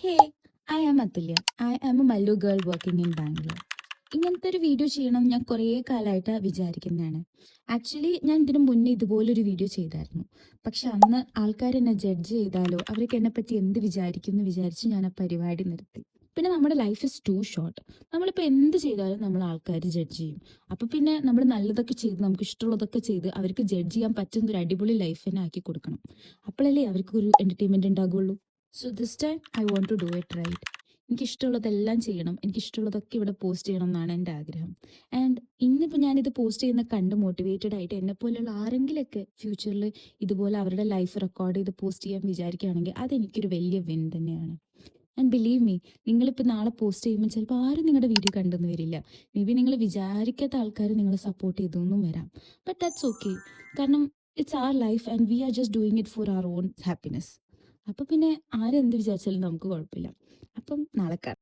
Hey, I am Athulya. I am a Mallu girl working in Bangalore. ഇങ്ങനത്തെ ഒരു video ചെയ്യണം ഞാൻ കുറേ കാലമായിട്ട് വിചാരിക്കുന്നതാണ്. ആക്ച്വലി ഞാൻ ഇതിനു മുന്നേ ഇതുപോലൊരു വീഡിയോ ചെയ്തായിരുന്നു. പക്ഷെ അന്ന് ആൾക്കാർ എന്നെ ജഡ്ജ് ചെയ്താലോ അവർക്ക് എന്നെ പറ്റി എന്ത് വിചാരിക്കും എന്ന് വിചാരിച്ച് ഞാൻ ആ പരിപാടി നിർത്തി. പിന്നെ നമ്മുടെ ലൈഫ് ഇസ് ടു ഷോർട്ട്. നമ്മളിപ്പോൾ എന്ത് ചെയ്താലും നമ്മൾ ആൾക്കാർ ജഡ്ജ് ചെയ്യും. അപ്പോൾ പിന്നെ നമ്മൾ നല്ലതൊക്കെ ചെയ്ത് നമുക്ക് ഇഷ്ടമുള്ളതൊക്കെ ചെയ്ത് അവർക്ക് ജഡ്ജ് ചെയ്യാൻ പറ്റുന്ന ഒരു അടിപൊളി ലൈഫ് തന്നെ ആക്കി കൊടുക്കണം. അപ്പോഴല്ലേ അവർക്ക് ഒരു എൻ്റർടൈൻമെൻറ്റ് ഉണ്ടാകുള്ളൂ. So this time I want to do it right. എനിക്കിഷ്ടമുള്ളതെല്ലാം ചെയ്യണം, എനിക്കിഷ്ടമുള്ളതൊക്കെ ഇവിടെ പോസ്റ്റ് ചെയ്യണം എന്നാണ് എൻ്റെ ആഗ്രഹം. ആൻഡ് ഇന്നിപ്പോൾ ഞാനിത് പോസ്റ്റ് ചെയ്യുന്ന കണ്ട് മോട്ടിവേറ്റഡ് ആയിട്ട് എന്നെപ്പോലെയുള്ള ആരെങ്കിലുമൊക്കെ ഫ്യൂച്ചറിൽ ഇതുപോലെ അവരുടെ ലൈഫ് റെക്കോർഡ് ചെയ്ത് പോസ്റ്റ് ചെയ്യാൻ വിചാരിക്കുകയാണെങ്കിൽ അതെനിക്കൊരു വലിയ വിൻ തന്നെയാണ്. ആൻഡ് ബിലീവ് മീ, നിങ്ങളിപ്പോൾ നാളെ പോസ്റ്റ് ചെയ്യുമ്പോൾ ചിലപ്പോൾ ആരും നിങ്ങളുടെ വീഡിയോ കണ്ടെന്ന് വരില്ല. മേ ബി നിങ്ങൾ വിചാരിക്കാത്ത ആൾക്കാർ നിങ്ങളെ സപ്പോർട്ട് ചെയ്തൊന്നും വരാം. But that's okay. കാരണം it's our life and we are just doing it for our own happiness. അപ്പോൾ പിന്നെ ആരെന്ത് വിചാരിച്ചാലും നമുക്ക് കുഴപ്പമില്ല. അപ്പം നാളെ കാണാം.